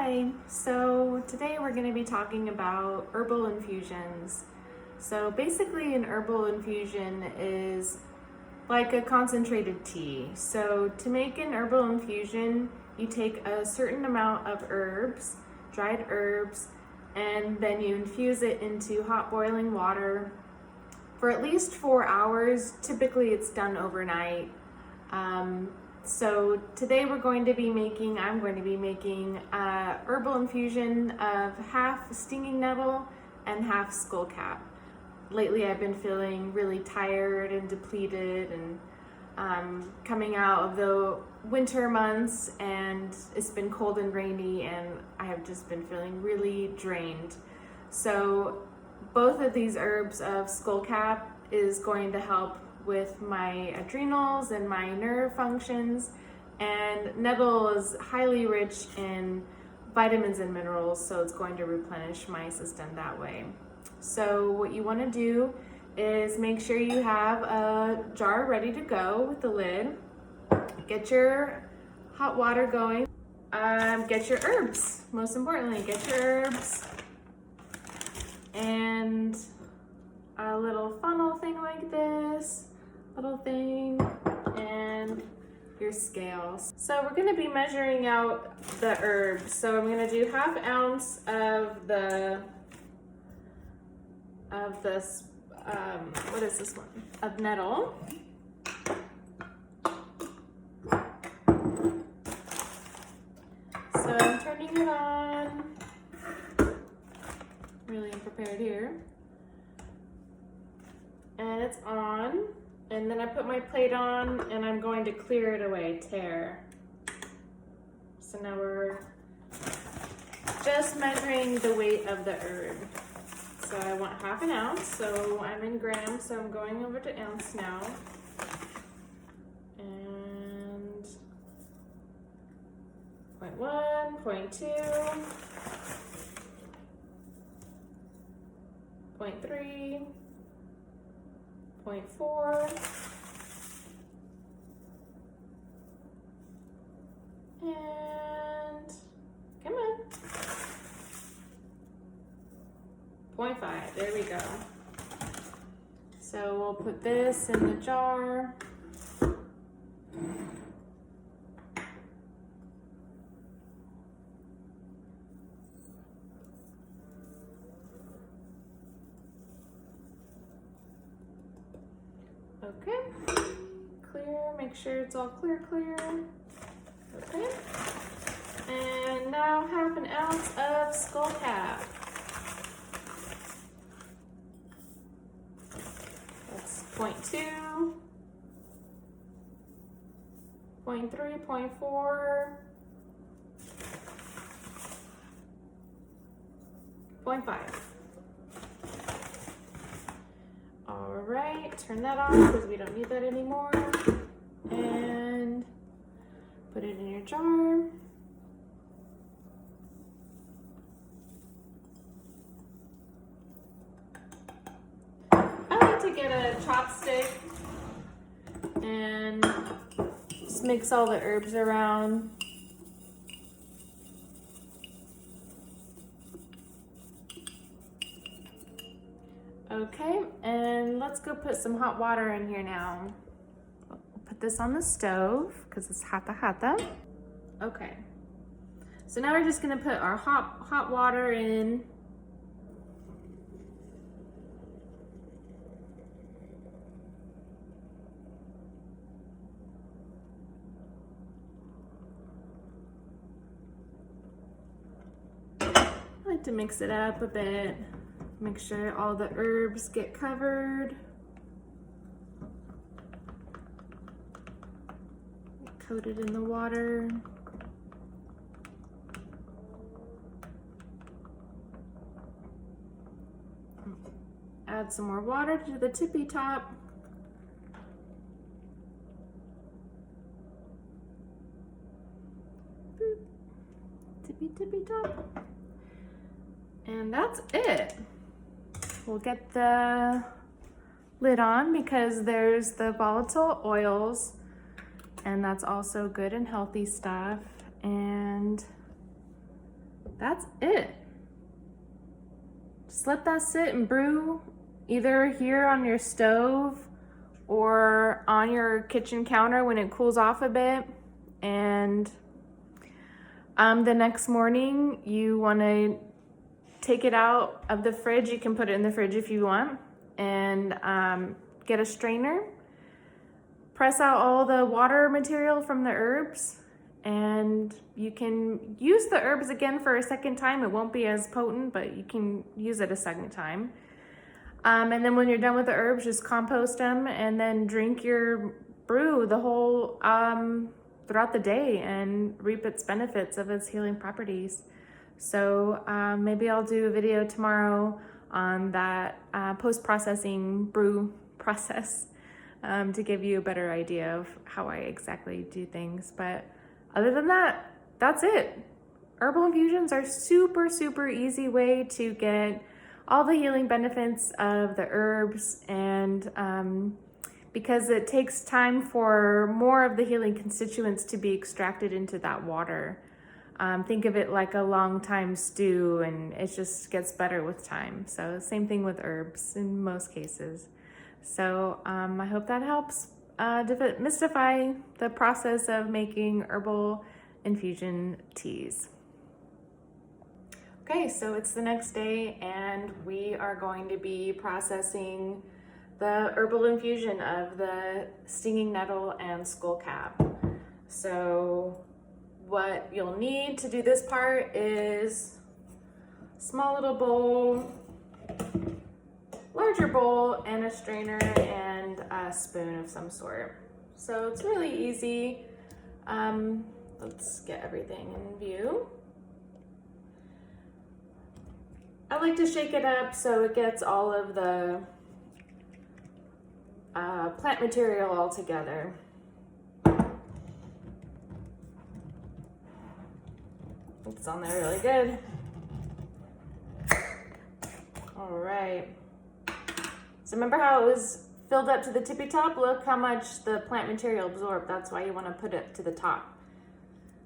Hi, so today we're going to be talking about herbal infusions. So basically an herbal infusion is like a concentrated tea. So to make an herbal infusion, you take a certain amount of herbs, dried herbs, and then you infuse it into hot boiling water for at least 4 hours. Typically it's done overnight. So today I'm going to be making a herbal infusion of half stinging nettle and half skullcap. Lately I've been feeling really tired and depleted and coming out of the winter months, and it's been cold and rainy and I have just been feeling really drained. So both of these herbs of skullcap is going to help with my adrenals and my nerve functions, and nettle is highly rich in vitamins and minerals, so it's going to replenish my system that way. So what you want to do is make sure you have a jar ready to go with the lid. Get your hot water going. Get your herbs. Most importantly, get your herbs and a little funnel thing like this, little thing, and your scales. So we're going to be measuring out the herbs. So I'm going to do 1/2 ounce of this what is this one? Of nettle. So I'm turning it on. Really unprepared here. And it's on. And then I put my plate on and I'm going to clear it away, tare. So now we're just measuring the weight of the herb. So I want 1/2 ounce, so I'm in grams, so I'm going over to ounce now. And 0.1, 0.2, 0.3, 0.4, and come on, 0.5, there we go. So we'll put this in the jar. Okay, clear, make sure it's all clear. Okay, and now 1/2 ounce of skullcap. That's 0.2, 0.3, 0.4, 0.5. All right, turn that off because we don't need that anymore. And put it in your jar. I like to get a chopstick and just mix all the herbs around. Okay, and let's go put some hot water in here now. We'll put this on the stove because it's hata. Okay, so now we're just gonna put our hot water in. I like to mix it up a bit. Make sure all the herbs get covered. Coated in the water. Add some more water to the tippy top. Boop. Tippy top. And that's it. We'll get the lid on because there's the volatile oils, and that's also good and healthy stuff. And that's it. Just let that sit and brew either here on your stove or on your kitchen counter when it cools off a bit. And the next morning you want to take it out of the fridge. You can put it in the fridge if you want, and get a strainer, press out all the water material from the herbs, and you can use the herbs again for a second time. It won't be as potent, but you can use it a second time. And then when you're done with the herbs, just compost them and then drink your brew the whole throughout the day and reap its benefits of its healing properties. So maybe I'll do a video tomorrow on that post-processing brew process to give you a better idea of how I exactly do things. But other than that, that's it. Herbal infusions are super, super easy way to get all the healing benefits of the herbs, and because it takes time for more of the healing constituents to be extracted into that water. Think of it like a long time stew, and it just gets better with time. So same thing with herbs in most cases. So I hope that helps demystify the process of making herbal infusion teas. Okay, so it's the next day and we are going to be processing the herbal infusion of the stinging nettle and skullcap. So what you'll need to do this part is a small little bowl, larger bowl, and a strainer and a spoon of some sort. So it's really easy. Let's get everything in view. I like to shake it up so it gets all of the plant material all together. It's on there really good. All right. So remember how it was filled up to the tippy top? Look how much the plant material absorbed. That's why you want to put it to the top.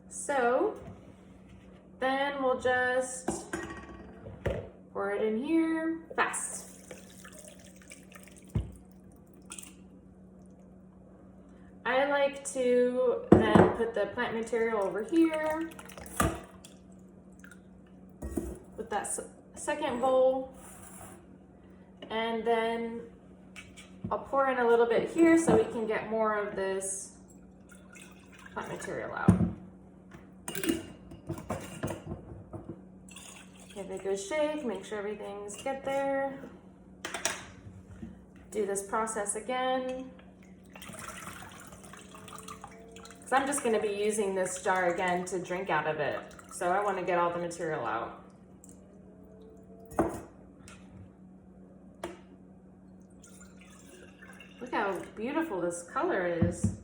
So then we'll just pour it in here fast. I like to then put the plant material over here with that second bowl, and then I'll pour in a little bit here so we can get more of this plant material out. Give it a good shake, make sure everything's get there. Do this process again. So I'm just gonna be using this jar again to drink out of it. So I wanna get all the material out. Look how beautiful this color is.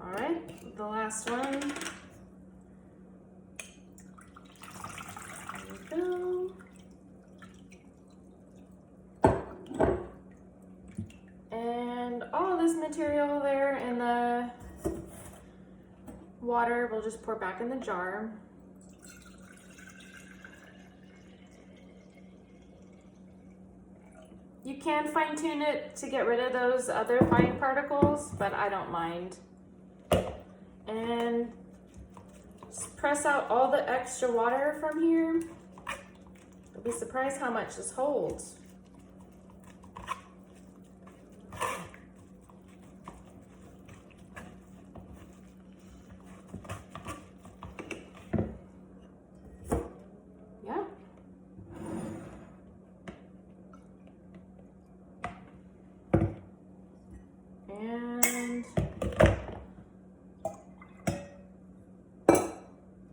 All right, the last one. There we go. And all this material there in the water, we'll just pour back in the jar. You can fine tune it to get rid of those other fine particles, but I don't mind. And just press out all the extra water from here. You'll be surprised how much this holds. Yeah.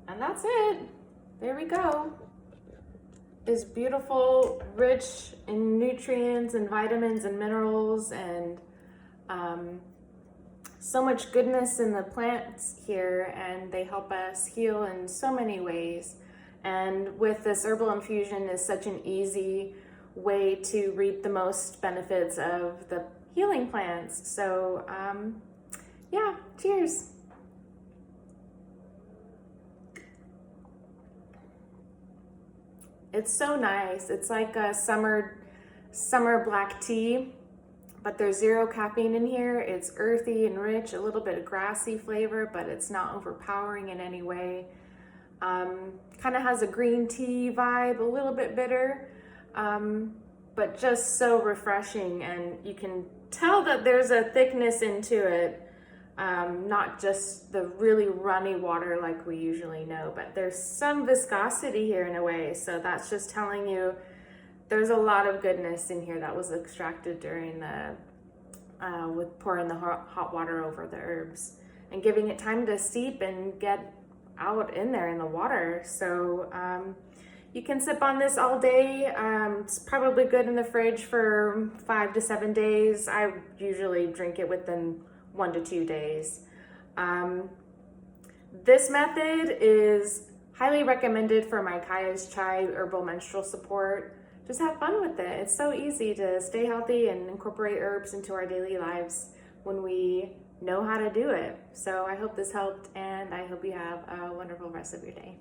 And that's it. There we go. It's beautiful, rich in nutrients and vitamins and minerals, and so much goodness in the plants here, and they help us heal in so many ways. And with this herbal infusion is such an easy way to reap the most benefits of the healing plants. So yeah, cheers. It's so nice. It's like a summer black tea, but there's zero caffeine in here. It's earthy and rich, a little bit of grassy flavor, but it's not overpowering in any way. Kind of has a green tea vibe, a little bit bitter, but just so refreshing. And you can tell that there's a thickness into it, not just the really runny water like we usually know, but there's some viscosity here in a way. So that's just telling you there's a lot of goodness in here that was extracted during the with pouring the hot water over the herbs and giving it time to steep and get out in there in the water. So you can sip on this all day. It's probably good in the fridge for 5 to 7 days. I usually drink it within 1 to 2 days. This method is highly recommended for my Kaiya's Chai herbal menstrual support. Just have fun with it. It's so easy to stay healthy and incorporate herbs into our daily lives when we know how to do it. So I hope this helped, and I hope you have a wonderful rest of your day.